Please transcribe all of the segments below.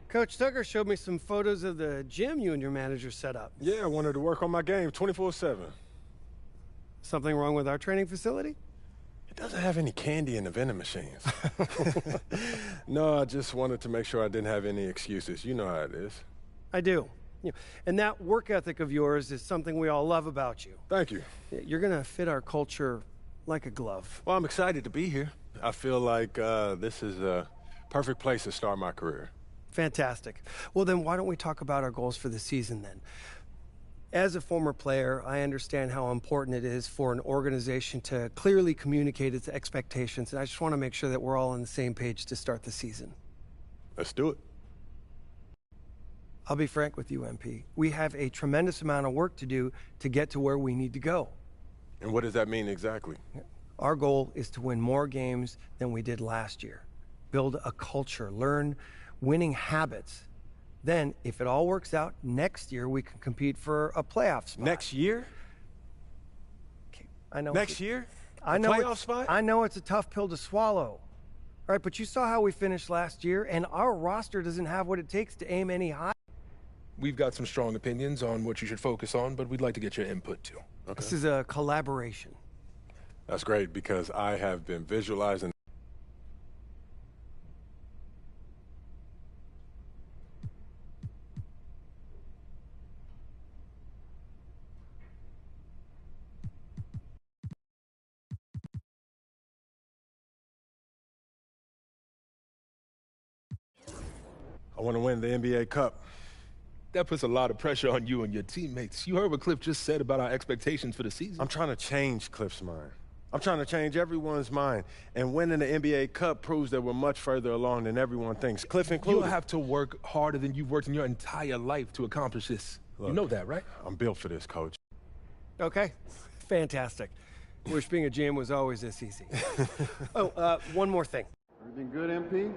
Coach Tucker showed me some photos of the gym you and your manager set up. Yeah, I wanted to work on my game 24/7. Something wrong with our training facility? It doesn't have any candy in the vending machines. No, I just wanted to make sure I didn't have any excuses. You know how it is. I do. And that work ethic of yours is something we all love about you. Thank you. You're going to fit our culture like a glove. Well, I'm excited to be here. I feel like this is a perfect place to start my career. Fantastic. Well, then why don't we talk about our goals for the season then? As a former player, I understand how important it is for an organization to clearly communicate its expectations, and I just want to make sure that we're all on the same page to start the season. Let's do it. I'll be frank with you, MP. We have a tremendous amount of work to do to get to where we need to go. And what does that mean exactly? Our goal is to win more games than we did last year. Build a culture, learn winning habits. Then, if it all works out, next year we can compete for a playoff spot. Next year? Okay, I know. Next year? I know. Playoff spot? I know it's a tough pill to swallow. All right, but you saw how we finished last year, and our roster doesn't have what it takes to aim any higher. We've got some strong opinions on what you should focus on, but we'd like to get your input too. Okay. This is a collaboration. That's great because I have been visualizing. I want to win the NBA Cup. That puts a lot of pressure on you and your teammates. You heard what Cliff just said about our expectations for the season. I'm trying to change Cliff's mind. I'm trying to change everyone's mind. And winning the NBA Cup proves that we're much further along than everyone thinks, Cliff included. You'll have to work harder than you've worked in your entire life to accomplish this. Look, you know that, right? I'm built for this, Coach. Okay, fantastic. Wish being a GM was always this easy. One more thing. Everything good, MP?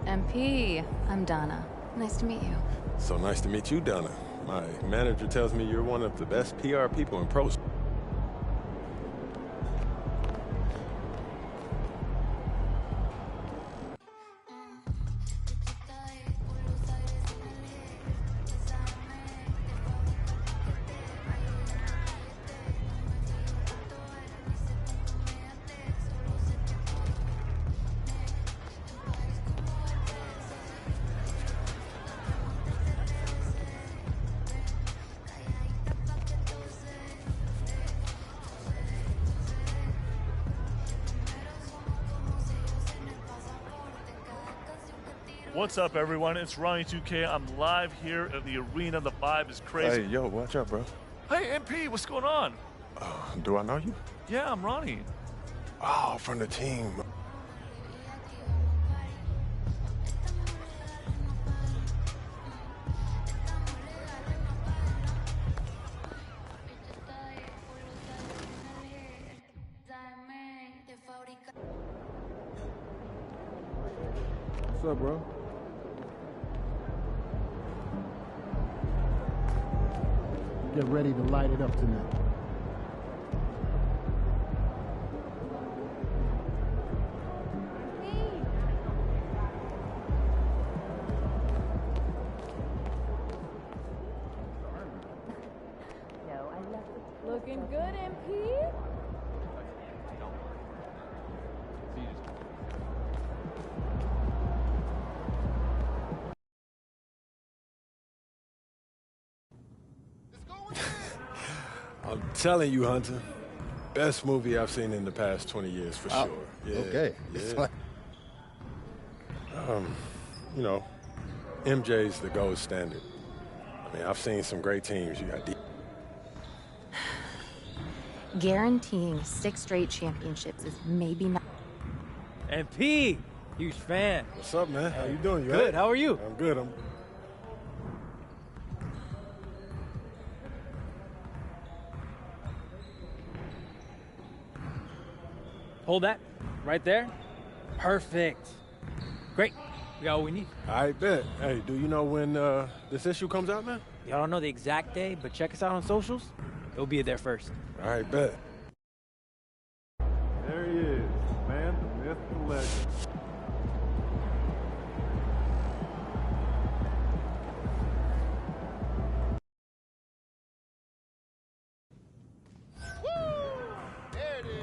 MP, I'm Donna. Nice to meet you. So nice to meet you, Donna. My manager tells me you're one of the best PR people in pro. What's up, everyone? It's Ronnie 2K. I'm live here at the arena. The vibe is crazy. Hey, yo, watch out, bro. Hey, MP, what's going on? Do I know you? Yeah, I'm Ronnie. Oh, from the team. What's up, bro? Get ready to light it up tonight. Looking good, MP? I'm telling you, Hunter, best movie I've seen in the past 20 years for sure. Yeah, Okay. Yeah. You know, MJ's the gold standard. I mean, I've seen some great teams. You got Guaranteeing 6 straight championships is maybe not. MP, huge fan. What's up, man? How you doing? You Good. all right? How are you? I'm good. Hold that. Right there. Perfect. Great. We got what we need. I bet. Hey, do you know when this issue comes out, man? Y'all don't know the exact day, but check us out on socials. He'll be there first. All right, bet. There he is, man, the myth, the legend. There it is.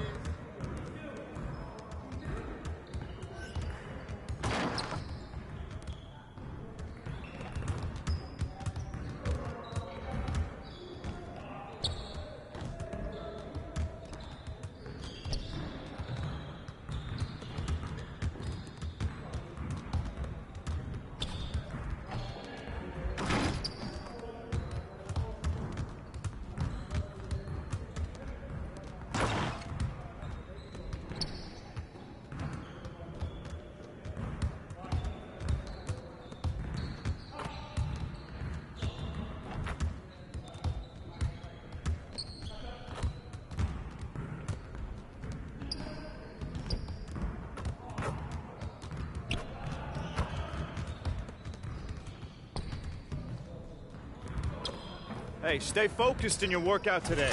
Hey, stay focused in your workout today.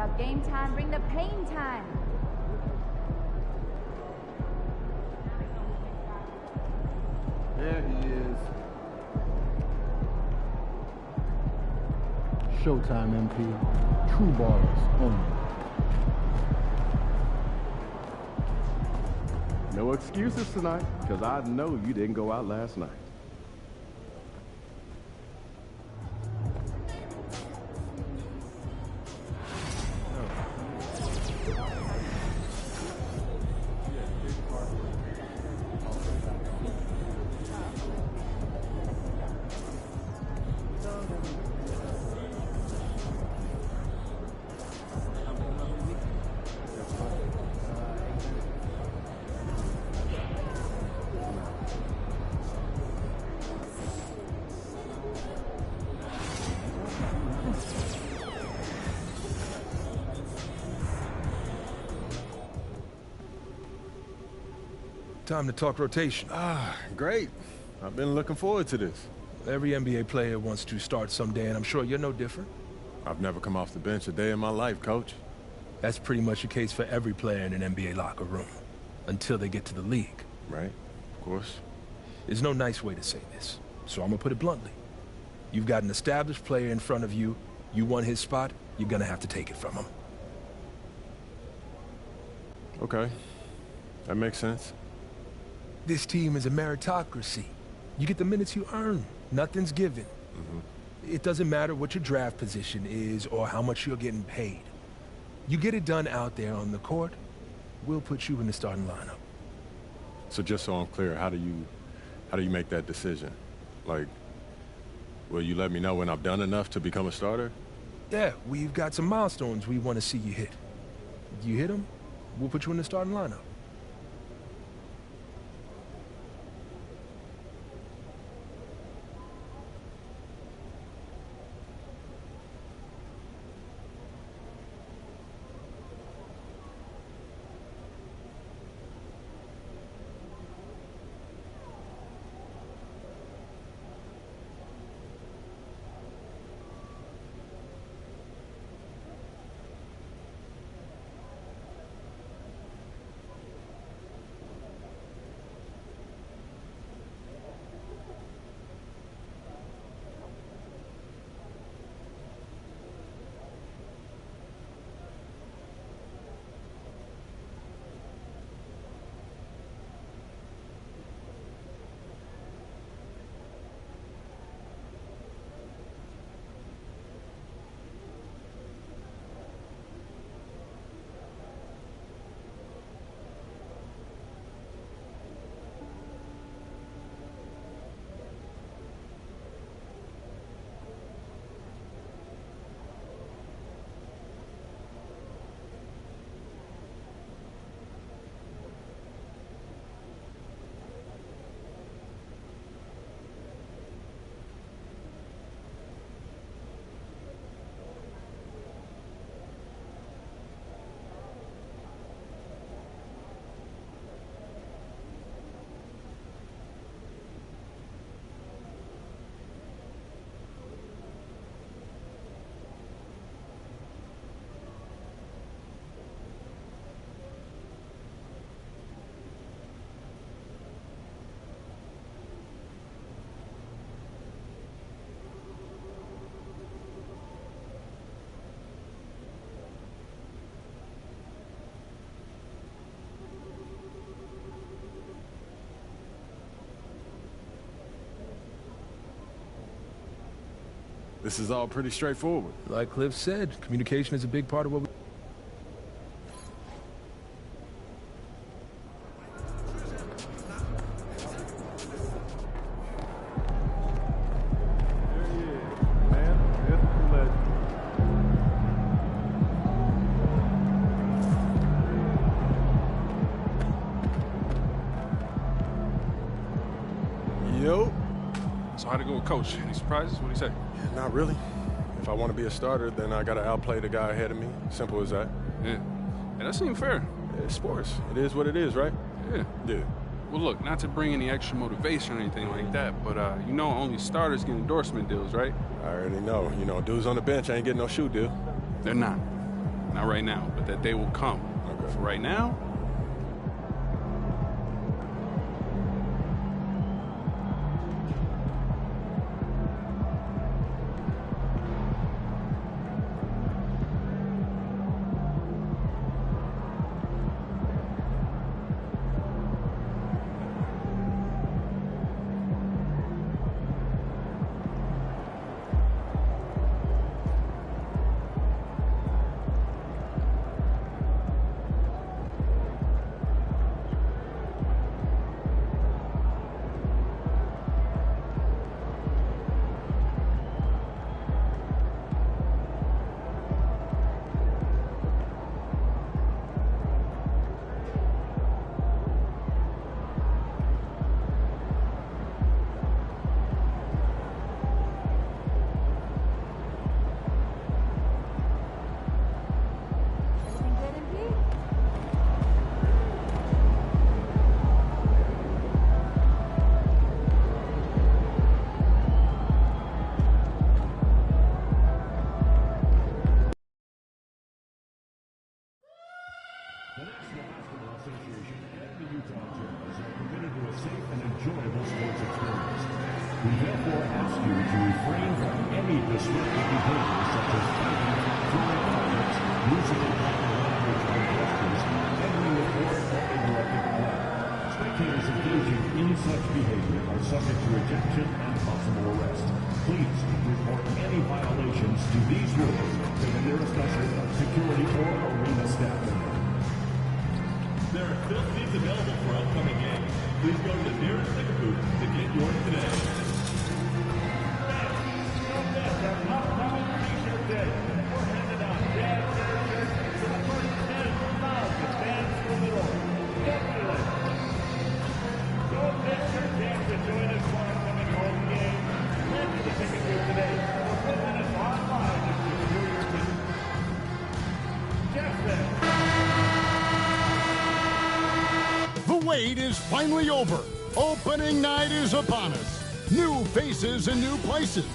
about game time, bring the pain time. There he is. Showtime, MP. True ballers only. No excuses tonight, because I know you didn't go out last night. Time to talk rotation. Great. I've been looking forward to this. Every NBA player wants to start someday, and I'm sure you're no different. I've never come off the bench a day in my life, Coach. That's pretty much the case for every player in an NBA locker room, until they get to the league. Right, of course. There's no nice way to say this, so I'm gonna put it bluntly. You've got an established player in front of you, you want his spot, you're gonna have to take it from him. Okay, that makes sense. This team is a meritocracy. You get the minutes you earn. Nothing's given. It doesn't matter what your draft position is or how much you're getting paid. You get it done out there on the court, we'll put you in the starting lineup. So just so I'm clear, how do you make that decision? Like, will you let me know when I've done enough to become a starter? Yeah, we've got some milestones we want to see you hit. You hit them, we'll put you in the starting lineup. This is all pretty straightforward. Like Cliff said, communication is a big part of what we... There he is, man, myth, legend. Yo. So how'd it go with Coach? Any surprises? What'd he say? Not really. If I want to be a starter, then I got to outplay the guy ahead of me. Simple as that. Yeah. And that seemed fair. Yeah, it's sports. It is what it is, right? Yeah. Yeah. Well, look, not to bring any extra motivation or anything like that, but you know only starters get endorsement deals, right? I already know. You know, dudes on the bench ain't getting no shoe deal. They're not. right now, but that they will come. Okay. For right now, The National Basketball Association and the Utah Jazz are committed to a safe and enjoyable sports experience. We therefore ask you to refrain from any disruptive behavior such as fighting, throwing objects, using improper language or gestures, entering the court, or interrupting play. Spectators engaging in such behavior are subject to ejection and possible arrest. Please report any violations to these rules to the nearest usher, security, or arena staff member. There are still seats available for upcoming games. Please go to the nearest ticket booth to get yours today. Don't miss our upcoming t-shirt day. We're handing out Jazz t-shirts to the first 10,000 fans from the North. Definitely. Don't miss your chance to join us for upcoming home games. Head to the ticket booth today or visit us online to secure your ticket. Jeff says. The wait is finally over. Opening night is upon us. New faces and new places.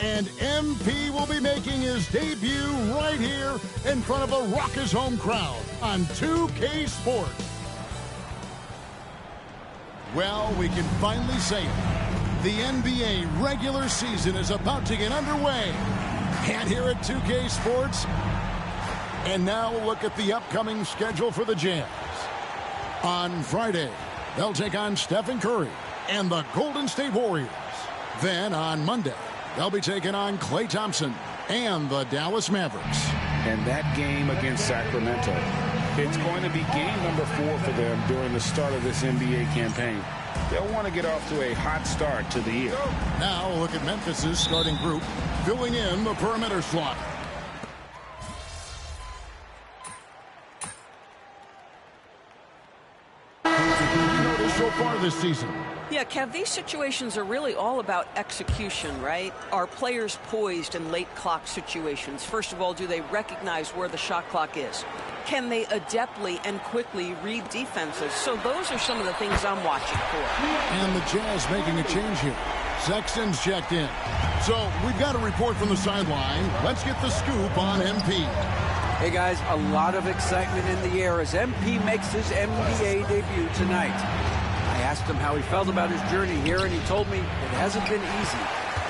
And MP will be making his debut right here in front of a raucous home crowd on 2K Sports. Well, we can finally say it. The NBA regular season is about to get underway. And here at 2K Sports. And now we'll look at the upcoming schedule for the Jazz. On Friday, they'll take on Stephen Curry and the Golden State Warriors. Then on Monday, they'll be taking on Klay Thompson and the Dallas Mavericks. And that game against Sacramento, it's going to be game number 4 for them during the start of this NBA campaign. They'll want to get off to a hot start to the year. Now we'll look at Memphis's starting group, filling in the perimeter slot. So far this season. Yeah, Kev, these situations are really all about execution, right? Are players poised in late clock situations? First of all, do they recognize where the shot clock is? Can they adeptly and quickly read defenses? So those are some of the things I'm watching for. And the Jazz making a change here. Sexton's checked in. So we've got a report from the sideline. Let's get the scoop on MP. Hey guys, a lot of excitement in the air as MP makes his NBA debut tonight. I asked him how he felt about his journey here, and he told me it hasn't been easy.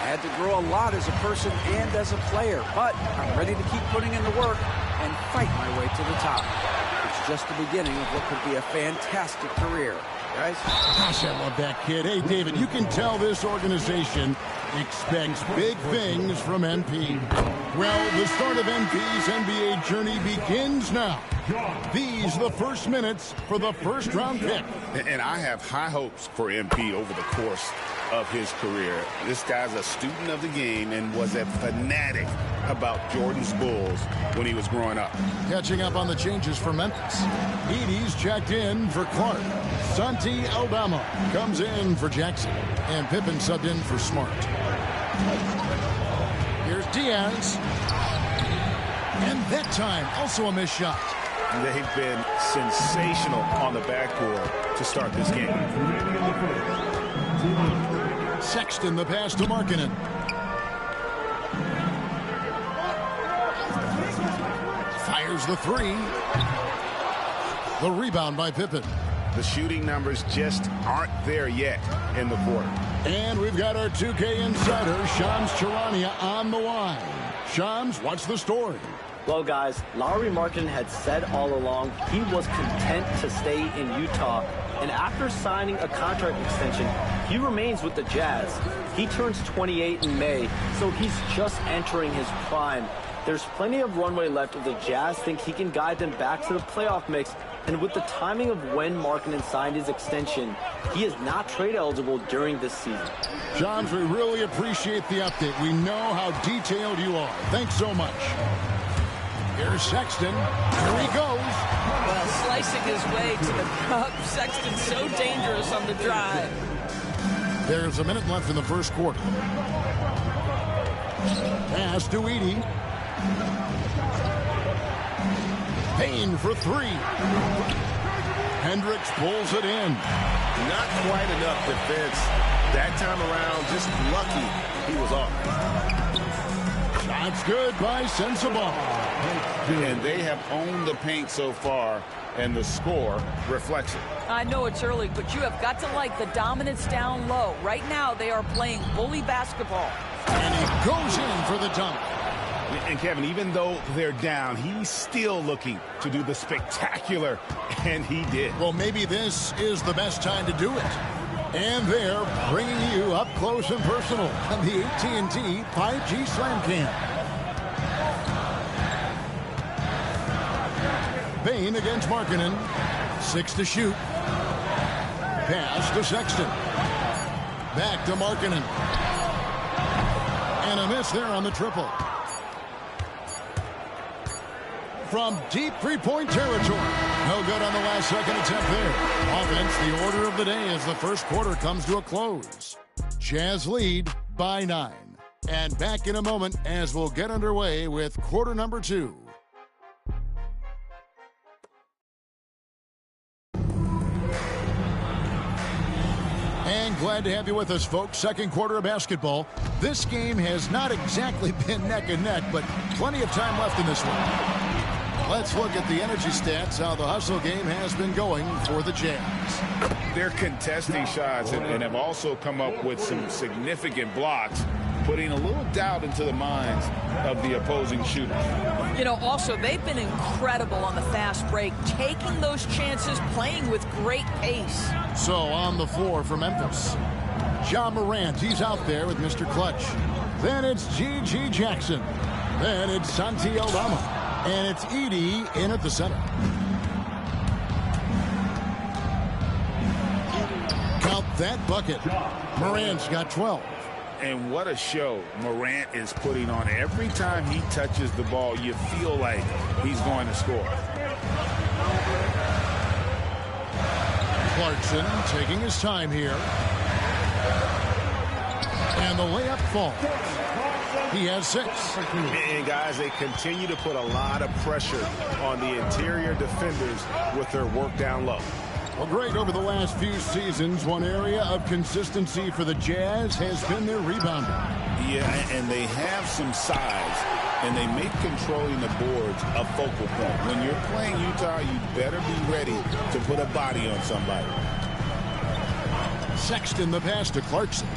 I had to grow a lot as a person and as a player, but I'm ready to keep putting in the work and fight my way to the top. It's just the beginning of what could be a fantastic career. Guys? Gosh, I love that kid. Hey, David, you can tell this organization expects big things from MP. Well, the start of MP's NBA journey begins now. These are the first minutes for the first-round pick. And I have high hopes for MP over the course of his career. This guy's a student of the game and was a fanatic about Jordan's Bulls when he was growing up. Catching up on the changes for Memphis. Edie's checked in for Clark. Santi Aldama comes in for Jackson. And Pippen subbed in for Smart. Here's Diaz. And that time, also a missed shot. They've been sensational on the backboard to start this game. Sexton the pass to Markkanen. Fires There's the three. The rebound by Pippen. The shooting numbers just aren't there yet in the quarter. And we've got our 2K insider, Shams Charania, on the line. Shams, what's the story? Well, guys, Lauri Markkanen had said all along he was content to stay in Utah. And after signing a contract extension, he remains with the Jazz. He turns 28 in May, so he's just entering his prime. There's plenty of runway left if the Jazz think he can guide them back to the playoff mix. And with the timing of when Markkanen signed his extension, he is not trade eligible during this season. Shams, we really appreciate the update. We know how detailed you are. Thanks so much. Here's Sexton. Here he goes. Well, slicing his way to the cup. Sexton so dangerous on the drive. There's a minute left in the first quarter. Pass to Edey. Payne for three. Hendricks pulls it in. Not quite enough defense. That time around, just lucky he was off. Shot's good by Sensabaugh. And they have owned the paint so far, and the score reflects it. I know it's early, but you have got to like the dominance down low. Right now, they are playing bully basketball. And he goes in for the dunk. And Kevin, even though they're down, he's still looking to do the spectacular, and he did. Well, maybe this is the best time to do it. And they're bringing you up close and personal on the AT&T 5G Slam Cam. Payne against Markkanen. 6 to shoot. Pass to Sexton. Back to Markkanen. And a miss there on the triple. From deep three-point territory. No good on the last second attempt there. Offense, the order of the day as the first quarter comes to a close. Jazz lead by 9. And back in a moment as we'll get underway with quarter number 2. And glad to have you with us, folks. Second quarter of basketball. This game has not exactly been neck and neck, but plenty of time left in this one. Let's look at the energy stats, how the hustle game has been going for the Jazz. They're contesting shots and have also come up with some significant blocks, putting a little doubt into the minds of the opposing shooters. You know, also, they've been incredible on the fast break, taking those chances, playing with great pace. So on the floor for Memphis, Ja Morant, he's out there with Mr. Clutch. Then it's G.G. Jackson. Then it's Santi Aldama. And it's Edey in at the center. Count that bucket. Morant's got 12. And what a show Morant is putting on. Every time he touches the ball, you feel like he's going to score. Clarkson taking his time here. And the layup falls. He has 6. And guys, they continue to put a lot of pressure on the interior defenders with their work down low. Well, great over the last few seasons. One area of consistency for the Jazz has been their rebounding. Yeah, and they have some size, and they make controlling the boards a focal point. When you're playing Utah, you better be ready to put a body on somebody. Sexton the pass to Clarkson.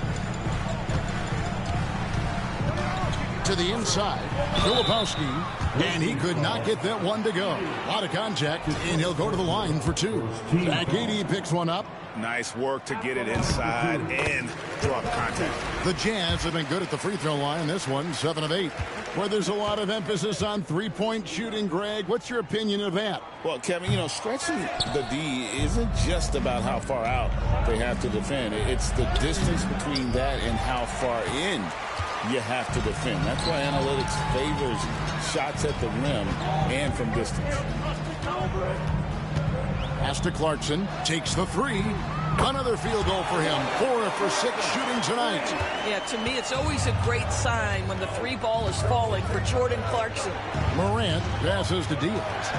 To the inside, Filipowski, and he could not get that one to go. A lot of contact, and he'll go to the line for 2. Back Edey picks one up. Nice work to get it inside and drop contact. The Jazz have been good at the free throw line. This one, 7 of 8. Where there's a lot of emphasis on three-point shooting, Greg. What's your opinion of that? Well, Kevin, you know, stretching the D isn't just about how far out they have to defend. It's the distance between that and how far in you have to defend. That's why analytics favors shots at the rim and from distance. Pass to Clarkson, takes the 3. Another field goal for him. 4 for 6 shooting tonight. Yeah, to me, it's always a great sign when the 3 ball is falling for Jordan Clarkson. Morant passes to Diaz.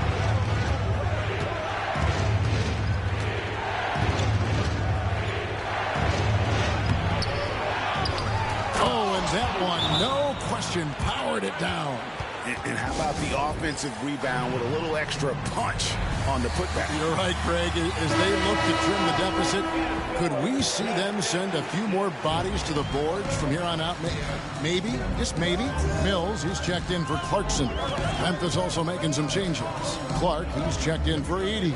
Oh, and that one, no question, powered it down. And how about the offensive rebound with a little extra punch on the putback? You're right, Craig. As they look to trim the deficit, could we see them send a few more bodies to the boards from here on out? Maybe, just maybe. Mills, he's checked in for Clarkson. Memphis also making some changes. Clark, he's checked in for Edey.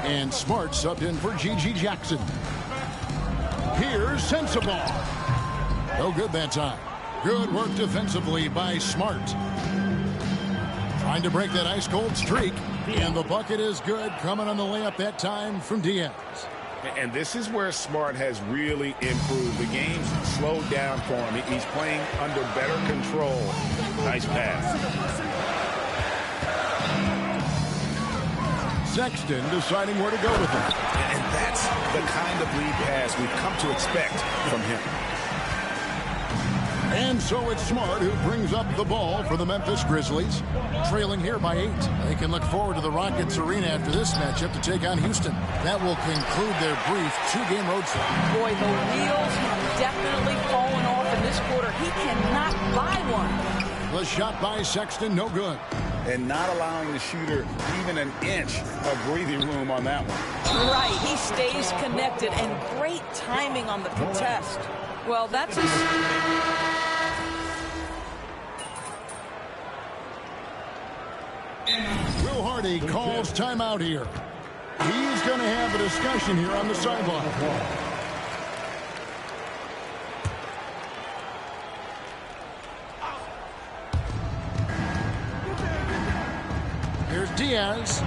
And Smart subbed in for G.G. Jackson. Here's Sensabaugh. No good that time. Good work defensively by Smart. Trying to break that ice-cold streak. And the bucket is good. Coming on the layup that time from Diaz. And this is where Smart has really improved. The game's slowed down for him. He's playing under better control. Nice pass. Sexton deciding where to go with it. And that's the kind of lead pass we've come to expect from him. And so it's Smart who brings up the ball for the Memphis Grizzlies, trailing here by 8. They can look forward to the Rockets Arena after this matchup to take on Houston. That will conclude their brief 2-game road trip. Boy, the wheels have definitely fallen off in this quarter. He cannot buy one. The shot by Sexton, no good. And not allowing the shooter even an inch of breathing room on that one. Right, he stays connected, and great timing on the contest. Well, that's his... Will Hardy calls timeout here. He's going to have a discussion here on the sideline. Here's Diaz.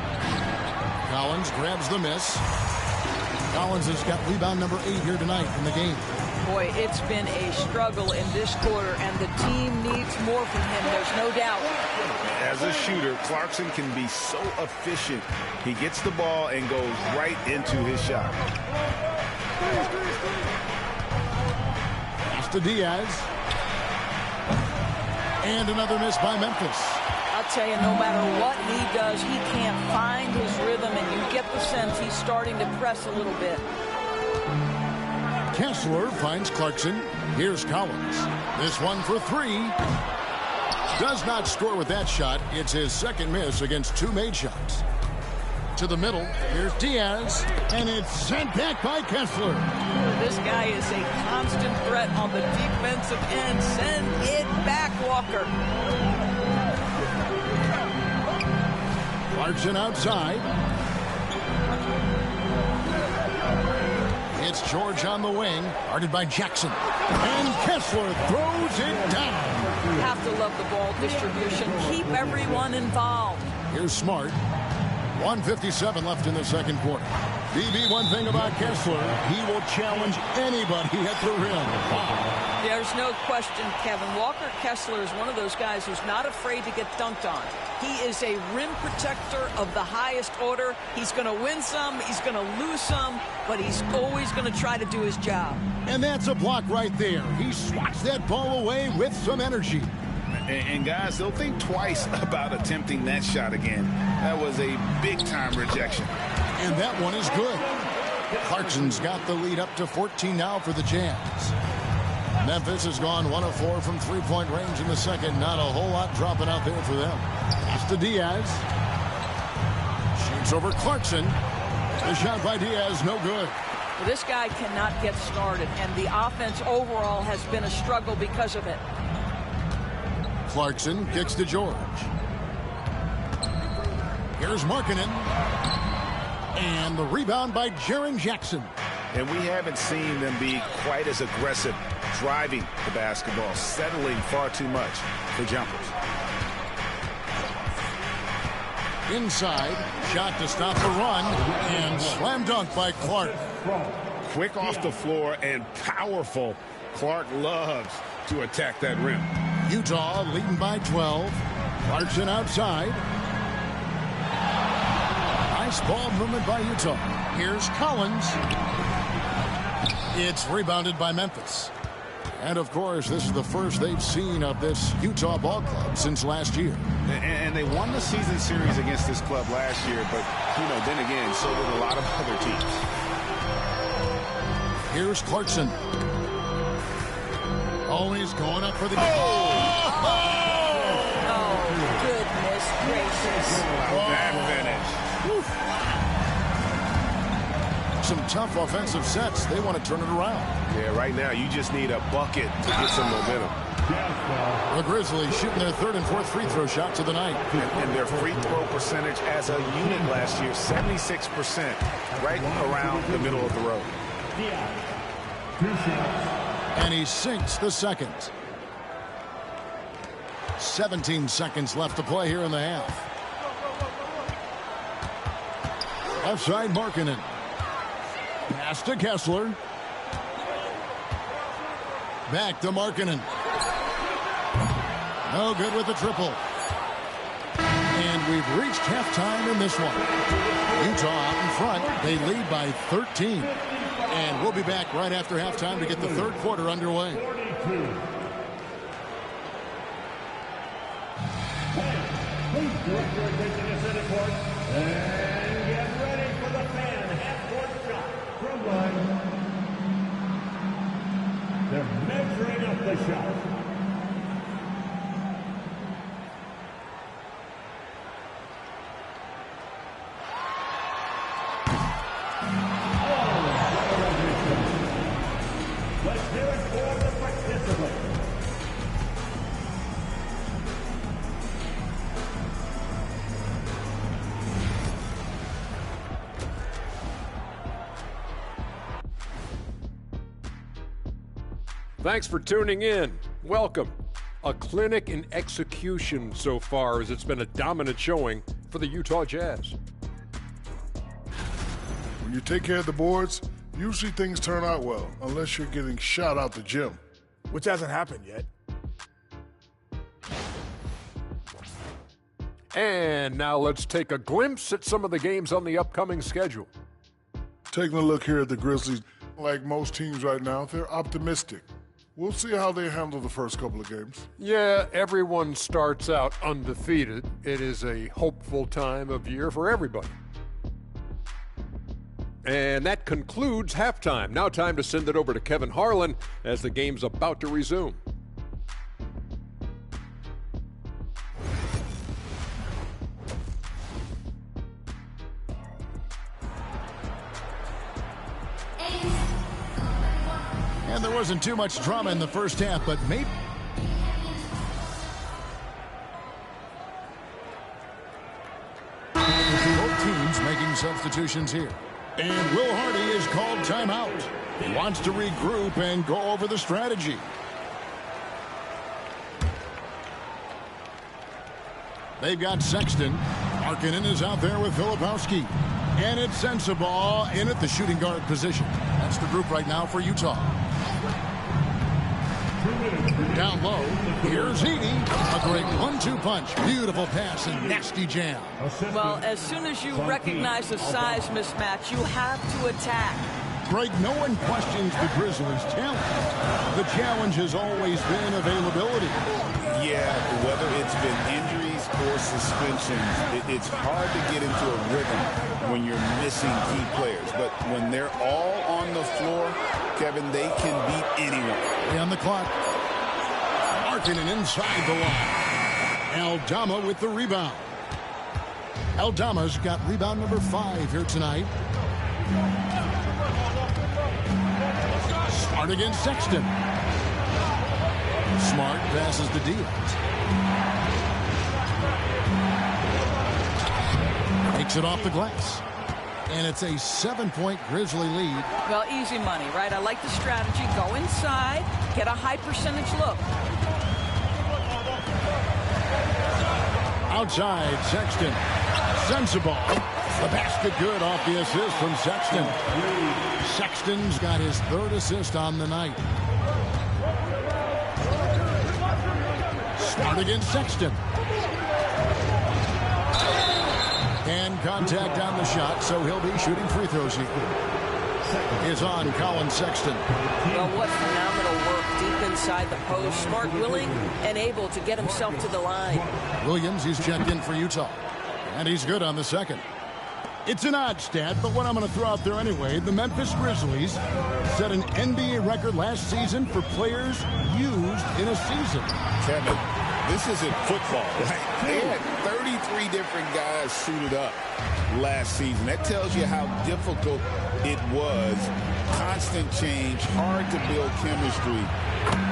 Collins grabs the miss. Collins has got rebound number 8 here tonight in the game. Boy, it's been a struggle in this quarter, and the team needs more from him, there's no doubt. As a shooter, Clarkson can be so efficient. He gets the ball and goes right into his shot. Pass to Diaz. And another miss by Memphis. I'll tell you, no matter what he does, he can't find his rhythm, and you get the sense he's starting to press a little bit. Kessler finds Clarkson. Here's Collins. This one for 3. Does not score with that shot. It's his second miss against 2 made shots. To the middle. Here's Diaz. And it's sent back by Kessler. This guy is a constant threat on the defensive end. Send it back, Walker. Clarkson outside. It's George on the wing, guarded by Jackson. And Kessler throws it down. You have to love the ball distribution. Keep everyone involved. Here's Smart. 1:57 left in the second quarter. BB, one thing about Kessler, he will challenge anybody at the rim. There's no question, Kevin. Walker Kessler is one of those guys who's not afraid to get dunked on. He is a rim protector of the highest order. He's going to win some, he's going to lose some, but he's always going to try to do his job. And that's a block right there. He swats that ball away with some energy. And guys, they'll think twice about attempting that shot again. That was a big-time rejection. And that one is good. Clarkson's got the lead up to 14 now for the Jazz. Memphis has gone 1 of 4 from three-point range in the second. Not a whole lot dropping out there for them. Pass to Diaz. Shoots over Clarkson. The shot by Diaz, no good. Well, this guy cannot get started, and the offense overall has been a struggle because of it. Clarkson kicks to George. Here's Markkanen. And the rebound by Jaren Jackson. And we haven't seen them be quite as aggressive driving the basketball, settling far too much for jumpers. Inside, shot to stop the run, and slam dunk by Clark. Quick off the floor and powerful. Clark loves to attack that rim. Utah leading by 12. Clarkson outside. Nice ball movement by Utah. Here's Collins. It's rebounded by Memphis. And, of course, this is the first they've seen of this Utah ball club since last year. And they won the season series against this club last year, but, you know, then again, so did a lot of other teams. Here's Clarkson. Oh, he's going up for the... Goodness gracious. That finish. Some tough offensive sets. They want to turn it around. Yeah, right now you just need a bucket to get some momentum. The Grizzlies shooting their third and fourth free throw shots of the night. And their free throw percentage as a unit last year, 76%, right around the middle of the road. And he sinks the second. 17 seconds left to play here in the half. Left side, Markkanen. Pass to Kessler. Back to Markkanen. No good with the triple. And we've reached halftime in this one. Utah out in front. They lead by 13. And we'll be back right after halftime to get the third quarter underway. Please direct your attention to center court and get ready for the fan half-court shot from line. They're measuring up the shot. Let's hear it for the participants. Thanks for tuning in. Welcome. A clinic in execution so far, as it's been a dominant showing for the Utah Jazz. When you take care of the boards, usually things turn out well, unless you're getting shot out the gym. Which hasn't happened yet. And now let's take a glimpse at some of the games on the upcoming schedule. Taking a look here at the Grizzlies, like most teams right now, they're optimistic. We'll see how they handle the first couple of games. Yeah, everyone starts out undefeated. It is a hopeful time of year for everybody. And that concludes halftime. Now time to send it over to Kevin Harlan as the game's about to resume. And there wasn't too much drama in the first half, but maybe... Both teams making substitutions here. And Will Hardy is called timeout. He wants to regroup and go over the strategy. They've got Sexton. Markkanen is out there with Filipowski. And it's Sensabaugh in at the shooting guard position. That's the group right now for Utah. Down low, here's Edey. A great 1-2 punch. Beautiful pass and nasty jam. Well, as soon as you recognize the size mismatch, you have to attack. Greg, no one questions the Grizzlies' talent. The challenge has always been availability. Yeah, whether it's been injuries or suspensions, it's hard to get into a rhythm when you're missing key players. But when they're all on the floor, Kevin, they can beat anyone. On the clock. Markkanen inside the line. Aldama with the rebound. Aldama's got rebound number 5 here tonight. Smart against Sexton. Smart passes to Diaz. Takes it off the glass. And it's a 7-point Grizzly lead. Well, easy money, right? I like the strategy. Go inside, get a high percentage look. Outside, Sexton. Sensabaugh. The basket good off the assist from Sexton. Sexton's got his 3rd assist on the night. Smart against Sexton. And contact on the shot, so he'll be shooting free throws here. Is on Colin Sexton. Well, what phenomenal work deep inside the post. Smart, willing, and able to get himself to the line. Williams, he's checked in for Utah. And he's good on the second. It's an odd stat, but what I'm going to throw out there anyway, the Memphis Grizzlies set an NBA record last season for players used in a season. Kevin, This isn't football. They had 33 different guys suited up last season. That tells you how difficult it was. Constant change, hard to build chemistry,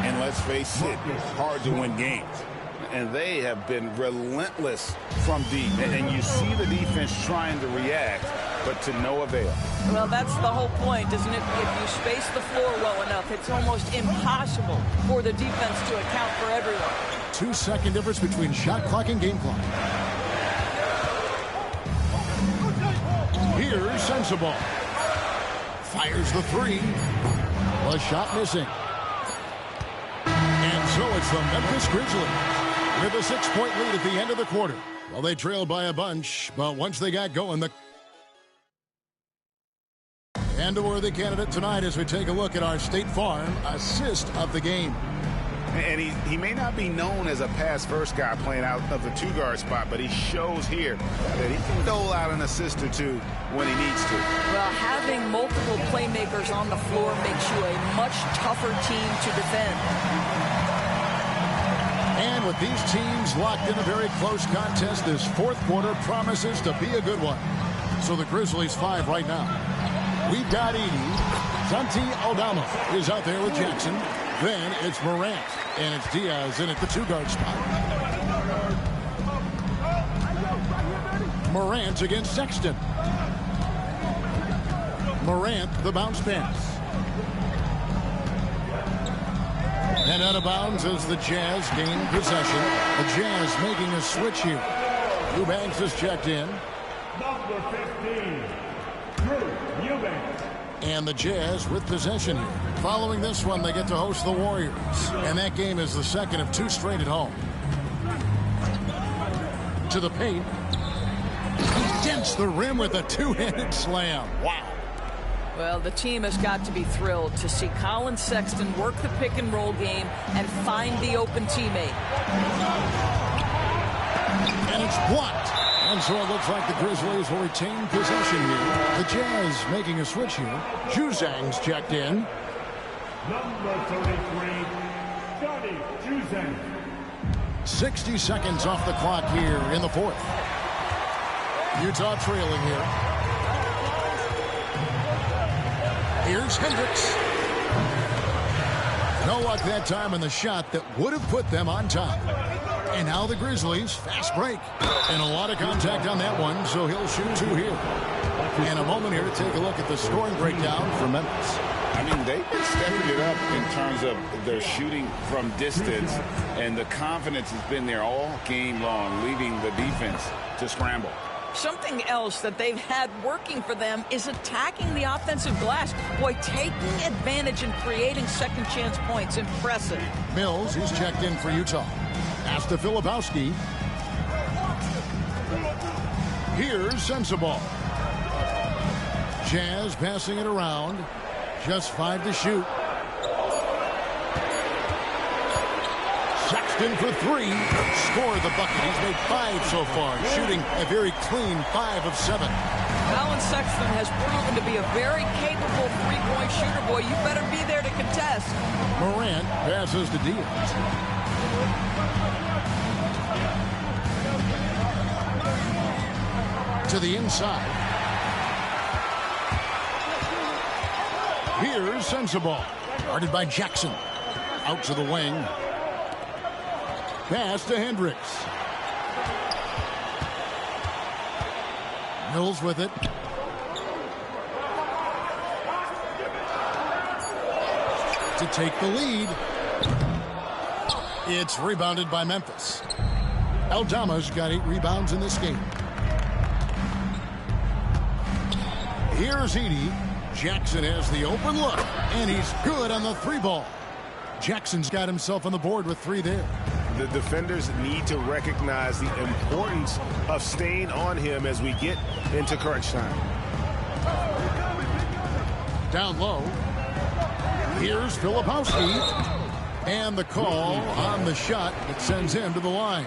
and let's face it, hard to win games. And they have been relentless from deep. And you see the defense trying to react, but to no avail. Well, that's the whole point, isn't it? If you space the floor well enough, it's almost impossible for the defense to account for everyone. 2-second difference between shot clock and game clock. Here's Sensible. Fires the three. The shot missing. And so it's the Memphis Grizzlies with a 6-point lead at the end of the quarter. Well, they trailed by a bunch, but once they got going, and a worthy candidate tonight as we take a look at our State Farm assist of the game. And he may not be known as a pass-first guy playing out of the two-guard spot, but he shows here that he can dole out an assist or two when he needs to. Well, having multiple playmakers on the floor makes you a much tougher team to defend. And with these teams locked in a very close contest, this fourth quarter promises to be a good one. So the Grizzlies 5 right now. We've got Edey. Santi Aldama is out there with Jackson. Then it's Morant, and it's Diaz in at the two-guard spot. Morant against Sexton. Morant, the bounce pass. And out of bounds as the Jazz gain possession. The Jazz making a switch here. Eubanks is checked in. Number 15, Drew Eubanks. And the Jazz with possession here. Following this one, they get to host the Warriors. And that game is the second of 2 straight at home. To the paint. He dents the rim with a 2-handed slam. Wow. Well, the team has got to be thrilled to see Colin Sexton work the pick-and-roll game and find the open teammate. And it's blocked. And so it looks like the Grizzlies will retain possession here. The Jazz making a switch here. Juzang's checked in. Number 33, Johnny Juzang. 60 seconds off the clock here in the fourth. Utah trailing here. Here's Hendricks. No luck that time on the shot that would have put them on top. And now the Grizzlies, fast break. And a lot of contact on that one, so he'll shoot 2 here. And a moment here to take a look at the scoring breakdown for Memphis. I mean, they've been stepping it up in terms of their shooting from distance, and the confidence has been there all game long, leaving the defense to scramble. Something else that they've had working for them is attacking the offensive glass. Boy, taking advantage and creating second chance points. Impressive. Mills, he's checked in for Utah. Pass to Filipowski. Here's Sensible. Jazz passing it around. Just 5 to shoot. Sexton for 3. Score the bucket. He's made 5 so far. Shooting a very clean 5 of 7. Colin Sexton has proven to be a very capable three-point shooter. Boy, you better be there to contest. Morant passes to Diaz. To the inside. Here's Sensible. Guarded by Jackson. Out to the wing. Pass to Hendricks. Mills with it. To take the lead. It's rebounded by Memphis. Aldama's got 8 rebounds in this game. Here's Edey. Jackson has the open look, and he's good on the 3-ball. Jackson's got himself on the board with 3 there. The defenders need to recognize the importance of staying on him as we get into crunch time. Down low. Here's Filipowski. And the call on the shot that sends him to the line.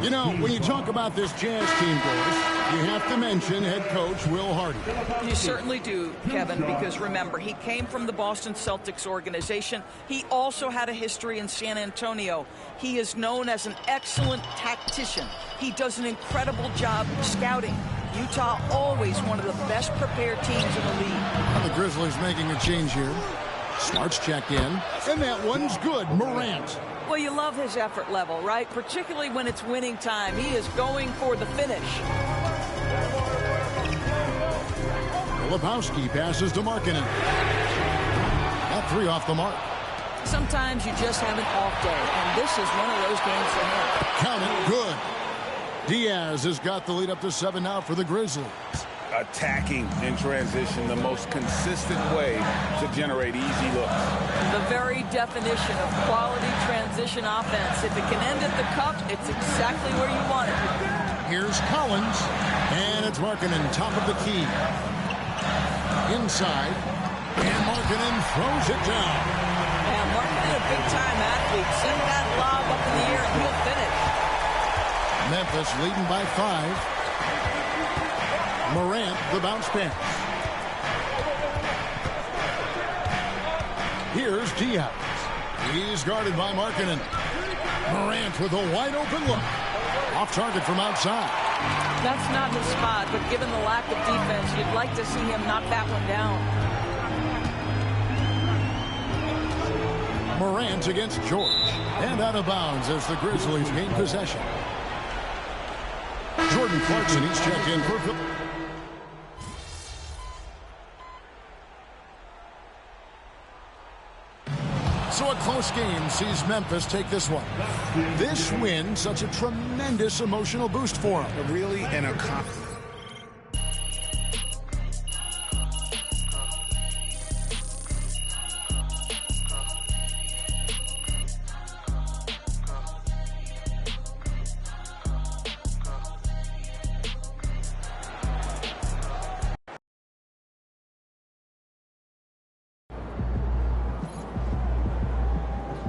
You know, when you talk about this Jazz team, Doris, you have to mention head coach Will Hardy. You certainly do, Kevin, because remember, he came from the Boston Celtics organization. He also had a history in San Antonio. He is known as an excellent tactician. He does an incredible job scouting. Utah always one of the best prepared teams in the league. And the Grizzlies making a change here. Smart's check in, and that one's good. Morant. Well, you love his effort level, right? Particularly when it's winning time. He is going for the finish. Lebowski passes to Markkanen. That three off the mark. Sometimes you just have an off day, and this is one of those games for him. Count it, good. Diaz has got the lead up to 7 now for the Grizzlies. Attacking in transition, the most consistent way to generate easy looks. The very definition of quality transition offense. If it can end at the cup, it's exactly where you want it. Here's Collins, and it's Markkanen, top of the key. Inside, and Markkanen throws it down. Yeah, Markkanen, a big-time athlete. Send that lob up in the air, and he'll finish. Memphis leading by 5. Morant, the bounce pass. Here's Diaz. He's guarded by Markkanen. Morant with a wide-open look. Off target from outside. That's not his spot, but given the lack of defense, you'd like to see him knock that one down. Morant against George. And out of bounds as the Grizzlies gain possession. Jordan Clarkson, he's checked in for Phil. So a close game sees Memphis take this one. This win, such a tremendous emotional boost for them. Really an accomplishment.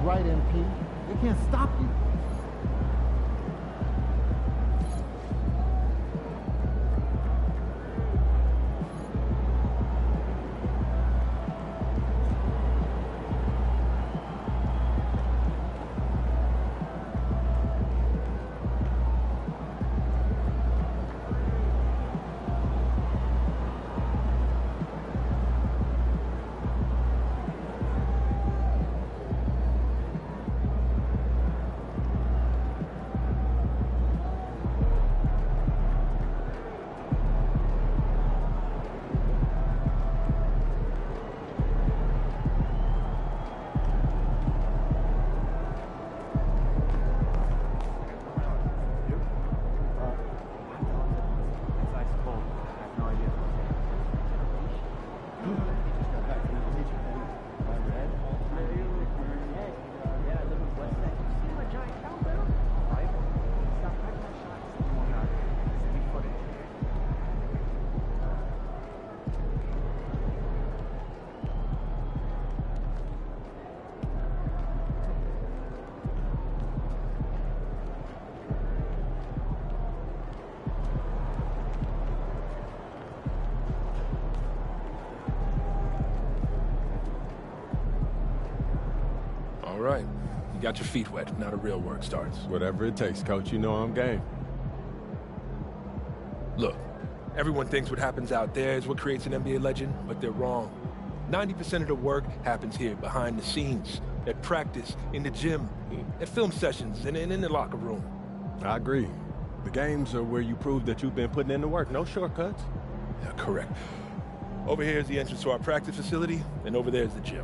Right, MP. They can't stop you. All right. You got your feet wet. Now the real work starts. Whatever it takes, Coach. You know I'm game. Look, everyone thinks what happens out there is what creates an NBA legend, but they're wrong. 90% of the work happens here, behind the scenes, at practice, in the gym, at film sessions, and in the locker room. I agree. The games are where you prove that you've been putting in the work. No shortcuts. Yeah, correct. Over here is the entrance to our practice facility, and over there is the gym.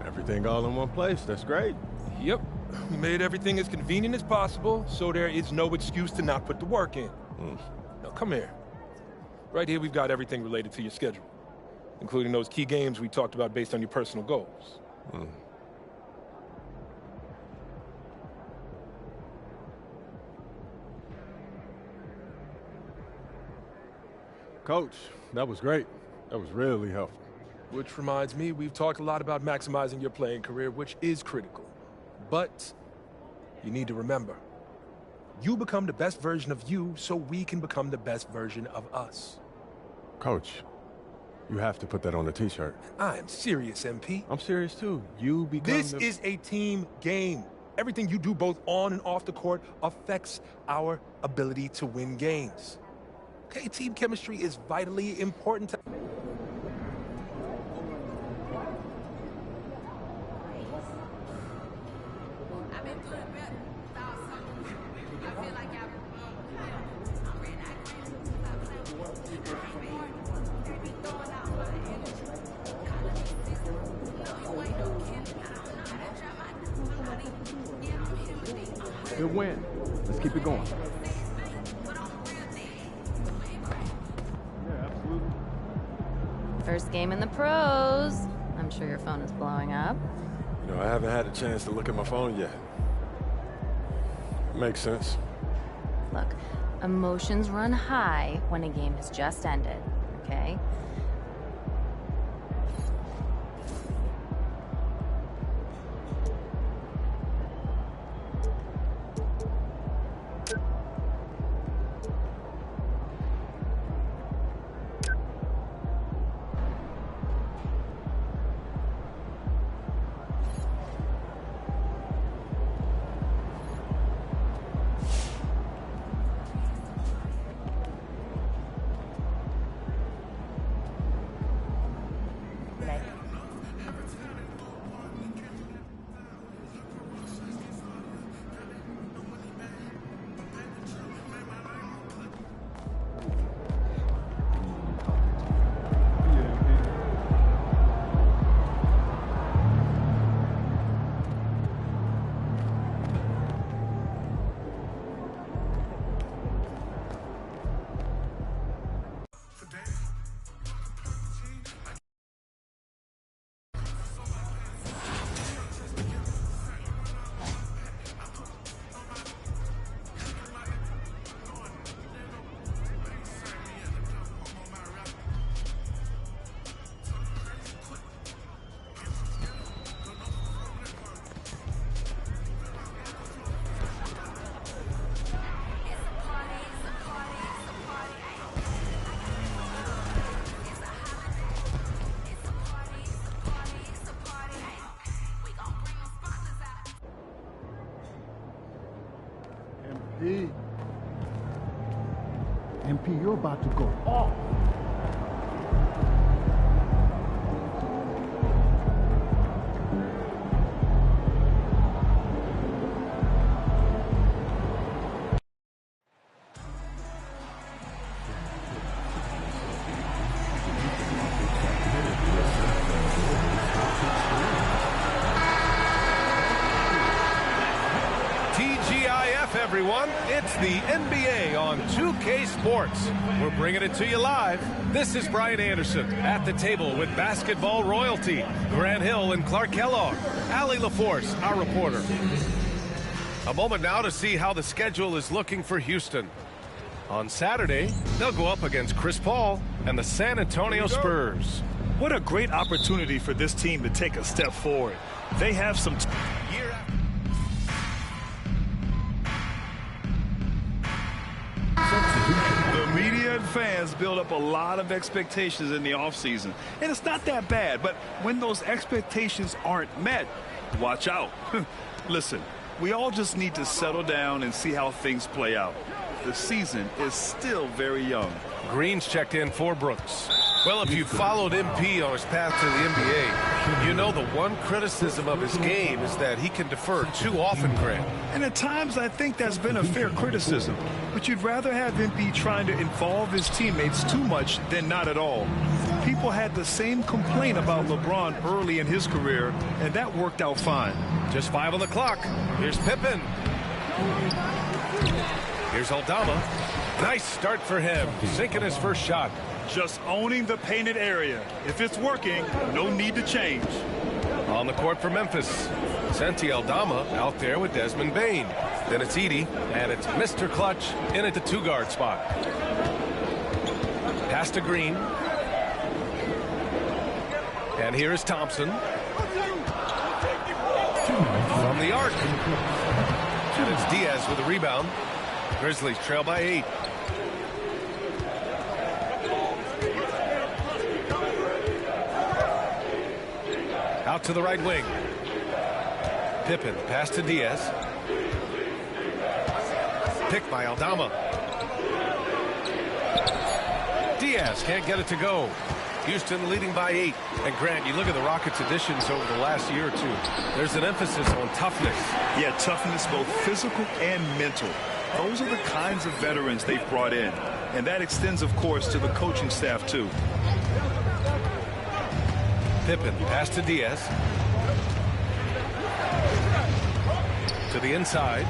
Everything all in one place. That's great. Yep. We made everything as convenient as possible, so there is no excuse to not put the work in. Now, come here. Right here, we've got everything related to your schedule, including those key games we talked about based on your personal goals. Coach, that was great. That was really helpful. Which reminds me, we've talked a lot about maximizing your playing career, which is critical. But you need to remember, you become the best version of you so we can become the best version of us. Coach, you have to put that on a t-shirt. I am serious, MP. I'm serious too. You become This is a team game. Everything you do both on and off the court affects our ability to win games. Okay, team chemistry is vitally important to... Good win. Let's keep it going. Yeah, absolutely. First game in the pros. I'm sure your phone is blowing up. You know, I haven't had a chance to look at my phone yet. Makes sense. Look, emotions run high when a game has just ended, okay? MP, you're about to go off. TGIF, everyone. It's the NBA on 2K Sports. We're bringing it to you live. This is Brian Anderson at the table with basketball royalty, Grant Hill and Clark Kellogg, Allie LaForce, our reporter. A moment now to see how the schedule is looking for Houston. On Saturday, they'll go up against Chris Paul and the San Antonio Spurs. What a great opportunity for this team to take a step forward. They have some The media and fans build up a lot of expectations in the offseason. And it's not that bad, but when those expectations aren't met, watch out. Listen, we all just need to settle down and see how things play out. The season is still very young. Green's checked in for Brooks. Well, if you followed MP on his path to the NBA, you know the one criticism of his game is that he can defer too often, Grant. And at times, I think that's been a fair criticism. But you'd rather have MP trying to involve his teammates too much than not at all. People had the same complaint about LeBron early in his career, and that worked out fine. Just 5 on the clock. Here's Pippen. Here's Aldama. Nice start for him, sinking his first shot. Just owning the painted area. If it's working, no need to change. On the court for Memphis, Santi Aldama out there with Desmond Bain. Then it's Edey, and it's Mr. Clutch in at the 2-guard spot. Pass to Green. And here is Thompson. From the arc. And it's Diaz with the rebound. Grizzlies trail by 8. Out to the right wing. Pippen, pass to Diaz. Picked by Aldama. Diaz can't get it to go. Houston leading by 8. And Grant, you look at the Rockets' additions over the last year or two. There's an emphasis on toughness. Yeah, toughness, both physical and mental. Those are the kinds of veterans they've brought in. And that extends, of course, to the coaching staff, too. Pippen, pass to Diaz. To the inside.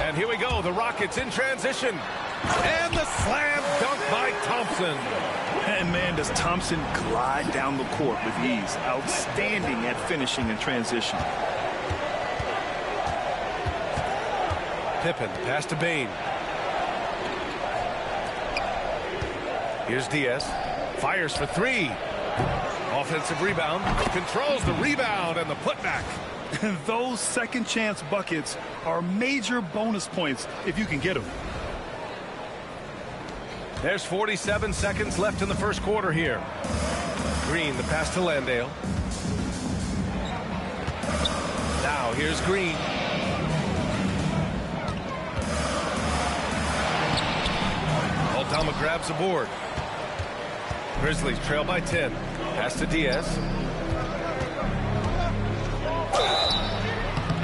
And here we go, the Rockets in transition. And the slam dunk by Thompson. And man, does Thompson glide down the court with ease. Outstanding at finishing in transition. Pippen, pass to Bain. Here's Diaz. Fires for 3. Offensive rebound. Controls the rebound and the putback. Those second chance buckets are major bonus points if you can get them. There's 47 seconds left in the first quarter here. Green, the pass to Landale. Now here's Green. Aldama grabs the board. Grizzlies trail by 10. Pass to Diaz.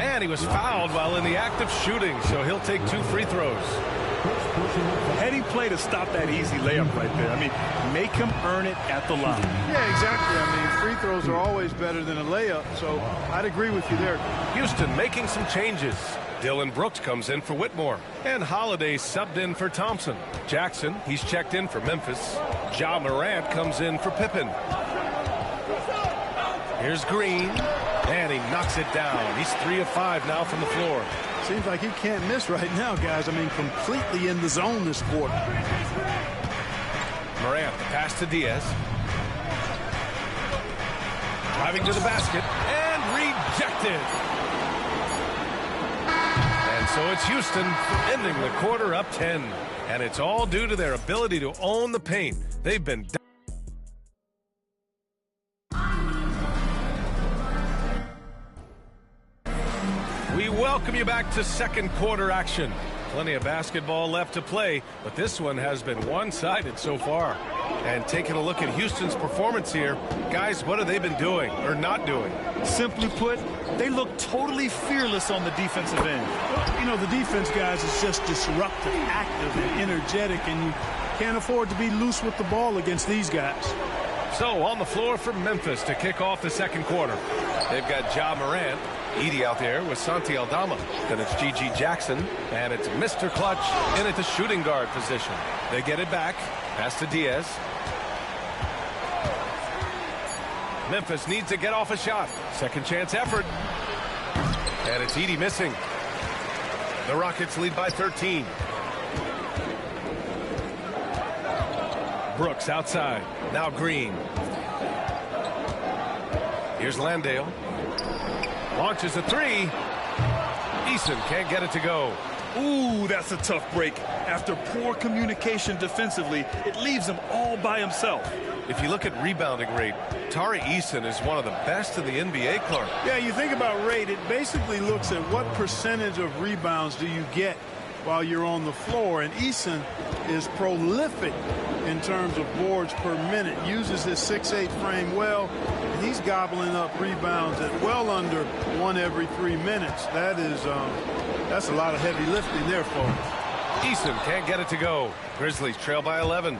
And he was fouled while in the act of shooting, so he'll take 2 free throws. Heady play to stop that easy layup right there. I mean, make him earn it at the line. Yeah, exactly. I mean, free throws are always better than a layup, so I'd agree with you there. Houston making some changes. Dylan Brooks comes in for Whitmore. And Holiday subbed in for Thompson. Jackson, he's checked in for Memphis. Ja Morant comes in for Pippen. Here's Green. And he knocks it down. He's 3 of 5 now from the floor. Seems like he can't miss right now, guys. I mean, completely in the zone this quarter. Morant, the pass to Diaz. Driving to the basket. And rejected. And so it's Houston ending the quarter up 10. And it's all due to their ability to own the paint. They've been We welcome you back to second quarter action. Plenty of basketball left to play, but this one has been one-sided so far. And taking a look at Houston's performance here, guys, what have they been doing or not doing? Simply put, they look totally fearless on the defensive end. You know, the defense, guys, is just disruptive, active, and energetic, and you can't afford to be loose with the ball against these guys. So on the floor for Memphis to kick off the second quarter. They've got Ja Morant. Edey out there with Santi Aldama. Then it's G.G. Jackson. And it's Mr. Clutch in at the shooting guard position. They get it back. Pass to Diaz. Memphis needs to get off a shot. Second chance effort. And it's Edey missing. The Rockets lead by 13. Brooks outside. Now Green. Here's Landale. Launches a 3. Eason can't get it to go. Ooh, that's a tough break. After poor communication defensively, it leaves him all by himself. If you look at rebounding rate, Tari Eason is one of the best in the NBA, Clark. Yeah, you think about rate, it basically looks at what percentage of rebounds do you get while you're on the floor, and Eason is prolific in terms of boards per minute, uses his 6'8" frame well, and he's gobbling up rebounds at well under 1 every 3 minutes. That is that's a lot of heavy lifting there, folks. Eason can't get it to go. Grizzlies trail by 11.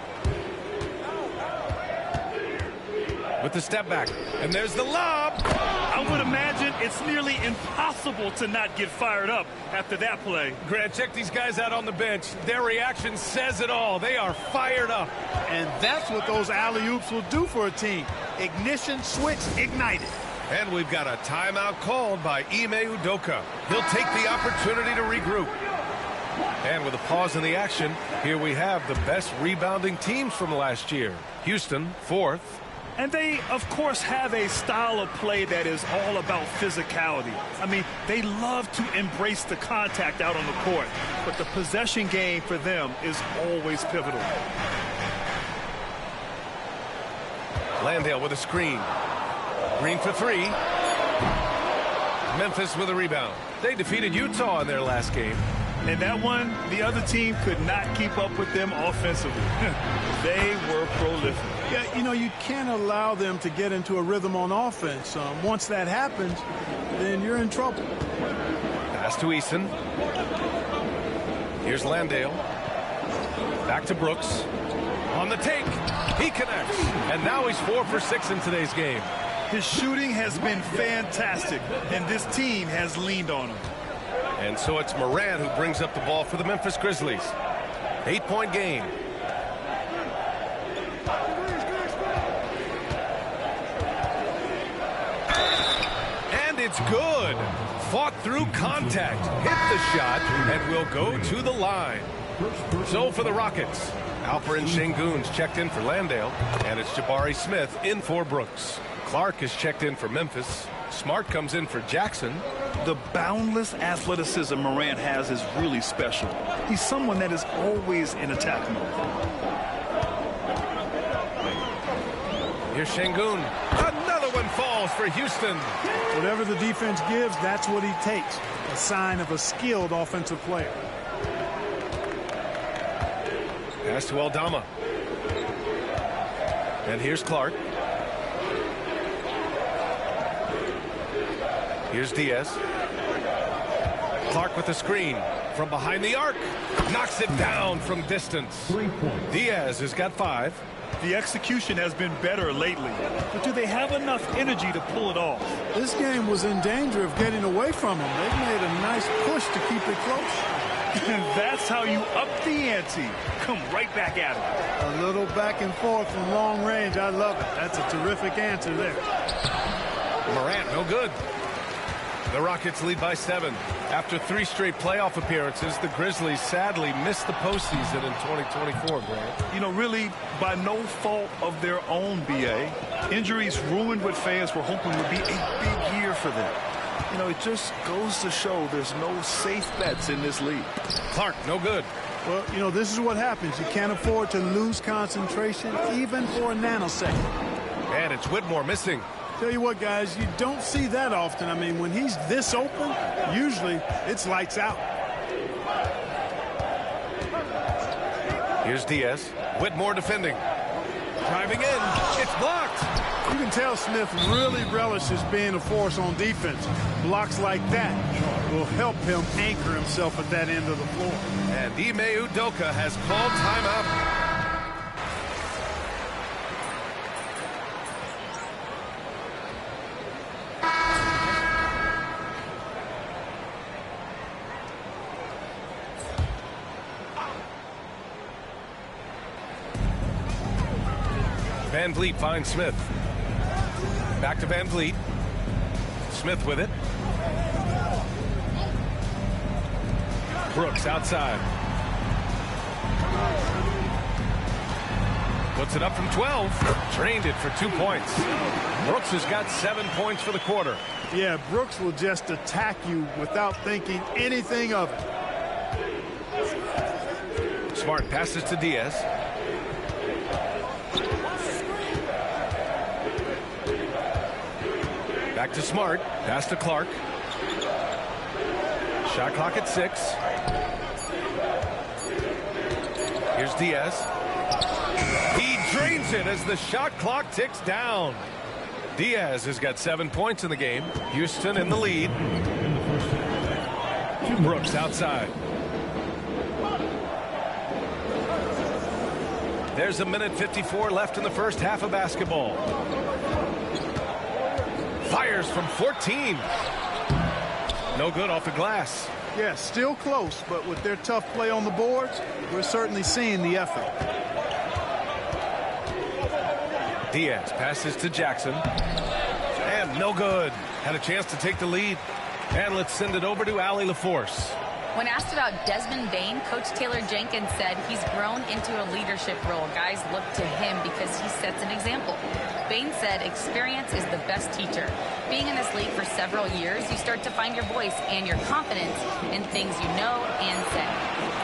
With the step back, and there's the lob. I would imagine it's nearly impossible to not get fired up after that play. Grant, check these guys out on the bench. Their reaction says it all. They are fired up. And that's what those alley-oops will do for a team. Ignition switch ignited. And we've got a timeout called by Ime Udoka. He'll take the opportunity to regroup. And with a pause in the action, here we have the best rebounding teams from last year. Houston, 4th. And they, of course, have a style of play that is all about physicality. I mean, they love to embrace the contact out on the court, but the possession game for them is always pivotal. Landale with a screen. Green for three. Memphis with a rebound. They defeated Utah in their last game. And that one, the other team could not keep up with them offensively. They were prolific. Yeah, you know, you can't allow them to get into a rhythm on offense. Once that happens, then you're in trouble. Pass to Eason. Here's Landale. Back to Brooks. On the take. He connects. And now he's 4 for 6 in today's game. His shooting has been fantastic, and this team has leaned on him. And so it's Moran who brings up the ball for the Memphis Grizzlies. 8-point game. And it's good. Fought through contact. Hit the shot and will go to the line. So for the Rockets, Alperen Sengun's checked in for Landale, and it's Jabari Smith in for Brooks. Clark is checked in for Memphis. Smart comes in for Jackson. The boundless athleticism Morant has is really special. He's someone that is always in attack mode. Here's Sengun. Another one falls for Houston. Whatever the defense gives, that's what he takes. A sign of a skilled offensive player. Pass to Aldama. And here's Clark. Here's Diaz. Clark with the screen from behind the arc. Knocks it down from distance. Diaz has got 5. The execution has been better lately, but do they have enough energy to pull it off? This game was in danger of getting away from them. They've made a nice push to keep it close. And that's how you up the ante. Come right back at it. A little back and forth from long range. I love it. That's a terrific answer there. Morant, no good. The Rockets lead by 7. After 3 straight playoff appearances, the Grizzlies sadly missed the postseason in 2024, Grant. You know, really, by no fault of their own, B.A. Injuries ruined what fans were hoping would be a big year for them. You know, it just goes to show there's no safe bets in this league. Clark, no good. Well, you know, this is what happens. You can't afford to lose concentration even for a nanosecond. And it's Whitmore missing. Tell you what, guys, you don't see that often. I mean, when he's this open, usually it's lights out. Here's Diaz. Whitmore defending. Driving in. It's blocked. You can tell Smith really relishes being a force on defense. Blocks like that will help him anchor himself at that end of the floor. And Ime Udoka has called timeout. Van Vliet finds Smith. Back to Van Vliet. Smith with it. Brooks outside. Puts it up from 12. Drained it for 2 points. Brooks has got 7 points for the quarter. Yeah, Brooks will just attack you without thinking anything of it. Smart passes to Diaz. Back to Smart. Pass to Clark. Shot clock at 6. Here's Diaz. He drains it as the shot clock ticks down. Diaz has got 7 points in the game. Houston in the lead. Brooks outside. There's 1:54 left in the first half of basketball. Fires from 14. No good off the glass. Yeah, still close, but with their tough play on the boards, we're certainly seeing the effort. Diaz passes to Jackson. And no good. Had a chance to take the lead. And let's send it over to Allie LaForce. When asked about Desmond Bain, Coach Taylor Jenkins said he's grown into a leadership role. Guys look to him because he sets an example. Bain said experience is the best teacher. Being in this league for several years, you start to find your voice and your confidence in things you know and say.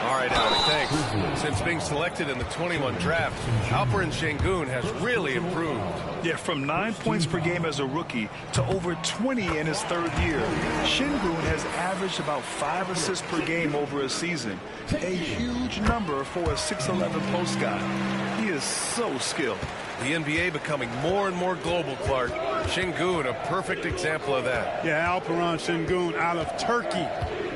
All right, Alec, thanks. Since being selected in the 21 draft, Alperen Sengun has really improved. Yeah, from 9 points per game as a rookie to over 20 in his third year. Sengun has averaged about 5 assists per game over a season. A huge number for a 6'11 post guy. He is so skilled. The NBA becoming more and more global, Clark. Sengun, a perfect example of that. Yeah, Alperen Sengun out of Turkey.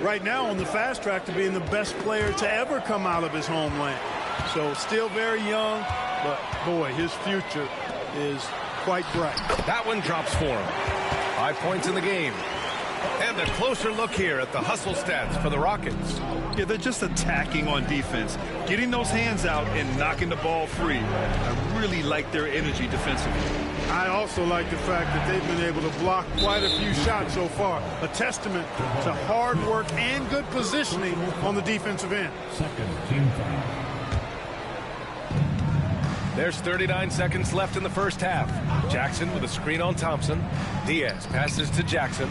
Right now on the fast track to being the best player to ever come out of his homeland. So still very young, but boy, his future is quite bright. That one drops for him. 5 points in the game. And a closer look here at the hustle stats for the Rockets. Yeah, they're just attacking on defense, getting those hands out and knocking the ball free. I really like their energy defensively. I also like the fact that they've been able to block quite a few shots so far. A testament to hard work and good positioning on the defensive end. Second team foul. There's 39 seconds left in the first half. Jackson with a screen on Thompson. Diaz passes to Jackson.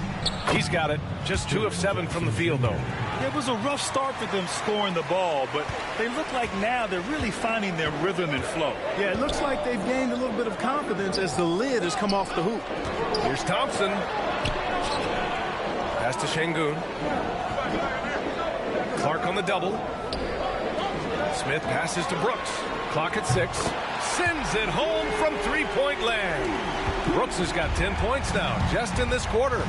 He's got it. Just 2 of 7 from the field, though. It was a rough start for them scoring the ball, but they look like now they're really finding their rhythm and flow. Yeah, it looks like they've gained a little bit of confidence as the lid has come off the hoop. Here's Thompson. Pass to Sengun. Clark on the double. Smith passes to Brooks. Clock at 6. Sends it home from three-point land. Brooks has got 10 points now, just in this quarter.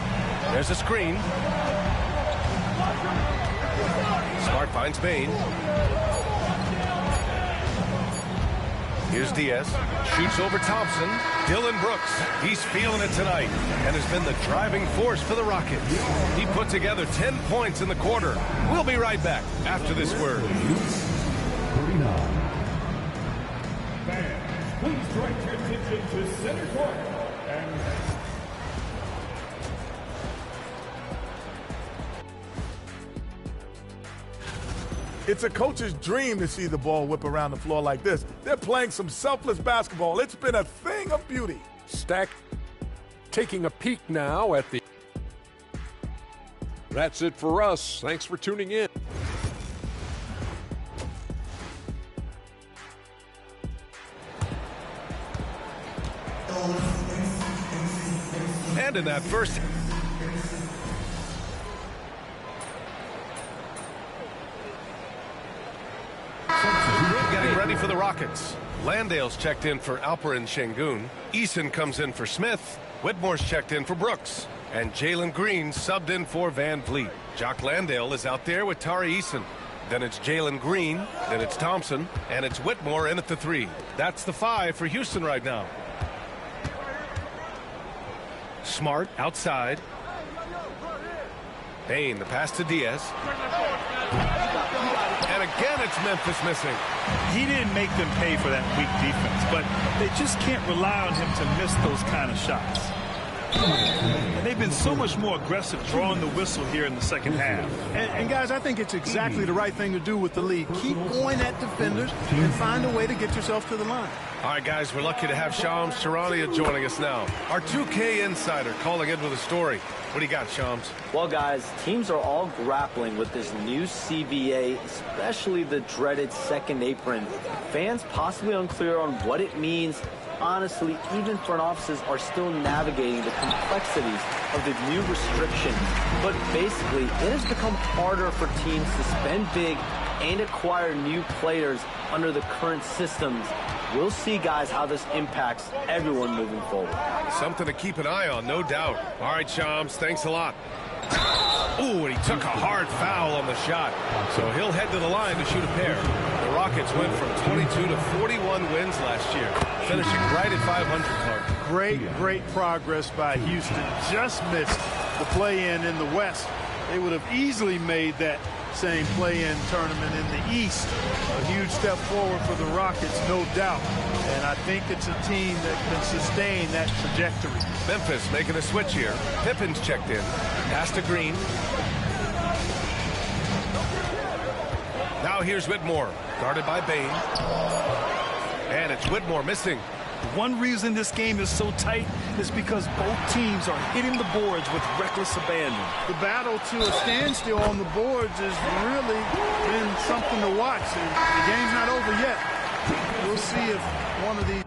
There's a screen. Smart finds Bain. Here's Diaz. Shoots over Thompson. Dylan Brooks. He's feeling it tonight and has been the driving force for the Rockets. He put together 10 points in the quarter. We'll be right back after this word. 39. Please direct your attention to center court. And it's a coach's dream to see the ball whip around the floor like this. They're playing some selfless basketball. It's been a thing of beauty. Stack taking a peek now at the... That's it for us. Thanks for tuning in. And in that first... Getting ready for the Rockets. Landale's checked in for Alperen Sengun. Eason comes in for Smith. Whitmore's checked in for Brooks. And Jalen Green subbed in for Van Vliet. Jock Landale is out there with Tari Eason. Then it's Jalen Green. Then it's Thompson. And it's Whitmore in at the 3. That's the 5 for Houston right now. Smart outside. Bain, the pass to Diaz. And again, it's Memphis missing. He didn't make them pay for that weak defense, but they just can't rely on him to miss those kind of shots. And they've been so much more aggressive drawing the whistle here in the second half. And guys, I think it's exactly the right thing to do with the league. Keep going at defenders and find a way to get yourself to the line. All right, guys, we're lucky to have Shams Charania joining us now. Our 2K insider calling in with a story. What do you got, Shams? Well, guys, teams are all grappling with this new CBA, especially the dreaded second apron. Fans possibly unclear on what it means. Honestly, even front offices are still navigating the complexities of the new restrictions. But basically, it has become harder for teams to spend big and acquire new players under the current systems. We'll see, guys, how this impacts everyone moving forward. Something to keep an eye on, no doubt. All right, Shams, thanks a lot. Ooh, and he took a hard foul on the shot. So he'll head to the line to shoot a pair. The Rockets went from 22 to 41 wins last year, finishing right at 500, Clark. Great progress by Houston. Just missed the play-in in the West. They would have easily made that same play-in tournament in the East. A huge step forward for the Rockets, no doubt. And I think it's a team that can sustain that trajectory. Memphis making a switch here. Pippen's checked in. Pass to Green. Now here's Whitmore, guarded by Bain. And it's Whitmore missing. One reason this game is so tight is because both teams are hitting the boards with reckless abandon. The battle to a standstill on the boards has really been something to watch. And the game's not over yet. We'll see if one of these...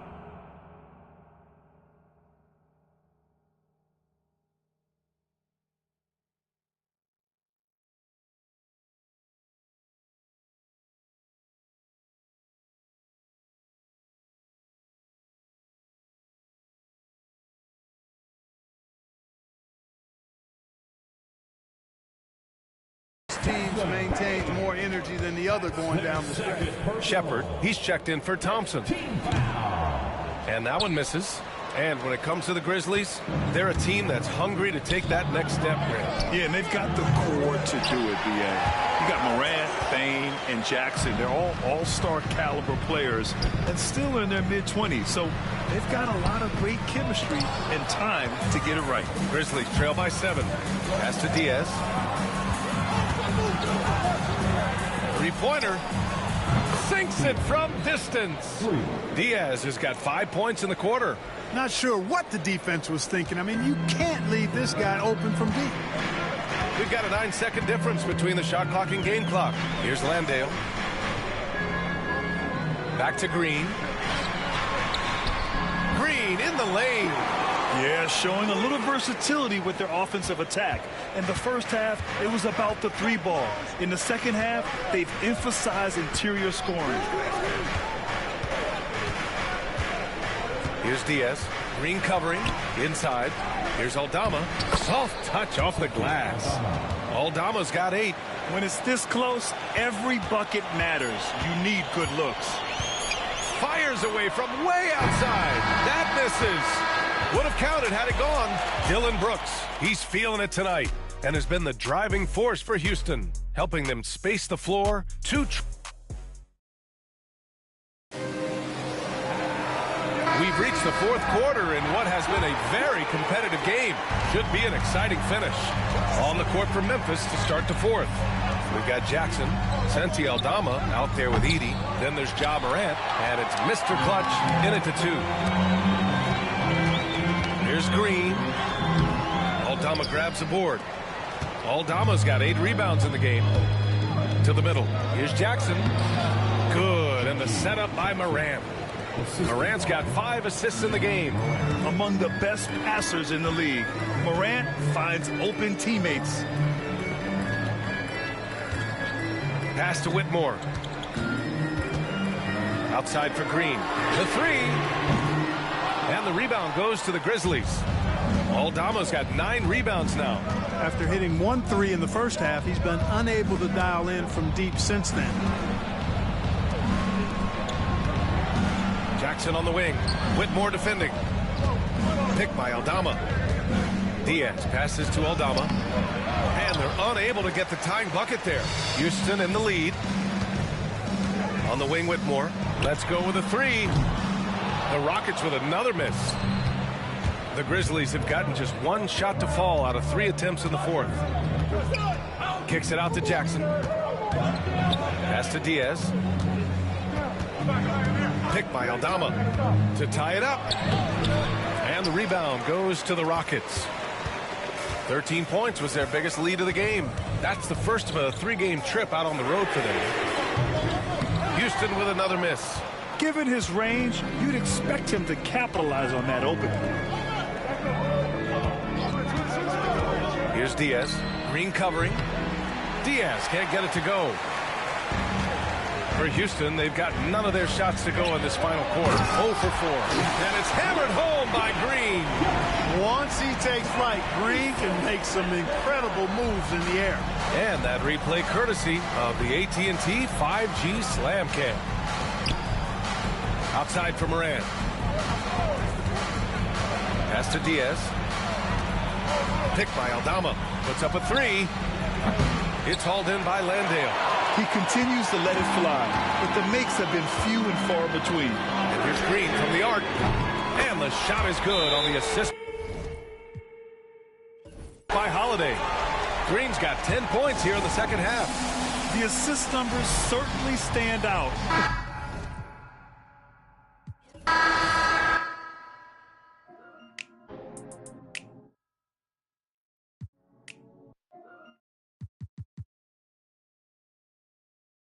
teams maintains more energy than the other going down the stretch. Shepard, he's checked in for Thompson. And that one misses. And when it comes to the Grizzlies, they're a team that's hungry to take that next step, Grant. Yeah, and they've got the core to do it, BA. You got Morant, Bain, and Jackson. They're all all-star caliber players and still in their mid-20s. So they've got a lot of great chemistry and time to get it right. Grizzlies trail by 7. Pass to Diaz. Three-pointer. Sinks it from distance. Diaz has got 5 points in the quarter. Not sure what the defense was thinking. I mean, you can't leave this guy open from deep. We've got a 9-second difference between the shot clock and game clock. Here's Landale. Back to Green. Green in the lane. Yeah, showing a little versatility with their offensive attack. In the first half, it was about the 3-ball. In the second half, they've emphasized interior scoring. Here's Diaz. Green covering. Inside. Here's Aldama. Soft touch off the glass. Aldama's got 8. When it's this close, every bucket matters. You need good looks. Fires away from way outside. That misses. Would have counted had it gone. Dylan Brooks, he's feeling it tonight and has been the driving force for Houston, helping them space the floor. We've reached the fourth quarter in what has been a very competitive game. Should be an exciting finish. On the court for Memphis to start the fourth. We've got Jackson, Santi Aldama out there with Edey. Then there's Ja Morant, and it's Mr. Clutch in it to 2. Here's Green. Aldama grabs the board. Aldama's got 8 rebounds in the game. To the middle. Here's Jackson. Good. And the setup by Morant. Morant's got 5 assists in the game. Among the best passers in the league, Morant finds open teammates. Pass to Whitmore. Outside for Green. The 3. And the rebound goes to the Grizzlies. Aldama's got 9 rebounds now. After hitting 1 3 in the first half, he's been unable to dial in from deep since then. Jackson on the wing. Whitmore defending. Picked by Aldama. Diaz passes to Aldama. And they're unable to get the tying bucket there. Houston in the lead. On the wing, Whitmore. Let's go with a 3. The Rockets with another miss. The Grizzlies have gotten just 1 shot to fall out of 3 attempts in the fourth. Kicks it out to Jackson. Pass to Diaz. Picked by Aldama to tie it up. And the rebound goes to the Rockets. 13 points was their biggest lead of the game. That's the first of a 3-game trip out on the road for them. Houston with another miss. Given his range, you'd expect him to capitalize on that opening. Here's Diaz. Green covering. Diaz can't get it to go. For Houston, they've got none of their shots to go in this final quarter. 0 for 4. And it's hammered home by Green. Once he takes flight, Green can make some incredible moves in the air. And that replay courtesy of the AT&T 5G Slam Cam. Outside for Morant. Pass to Diaz. Picked by Aldama. Puts up a 3. It's hauled in by Landale. He continues to let it fly, but the makes have been few and far between. And here's Green from the arc. And the shot is good on the assist by Holiday. Green's got 10 points here in the second half. The assist numbers certainly stand out.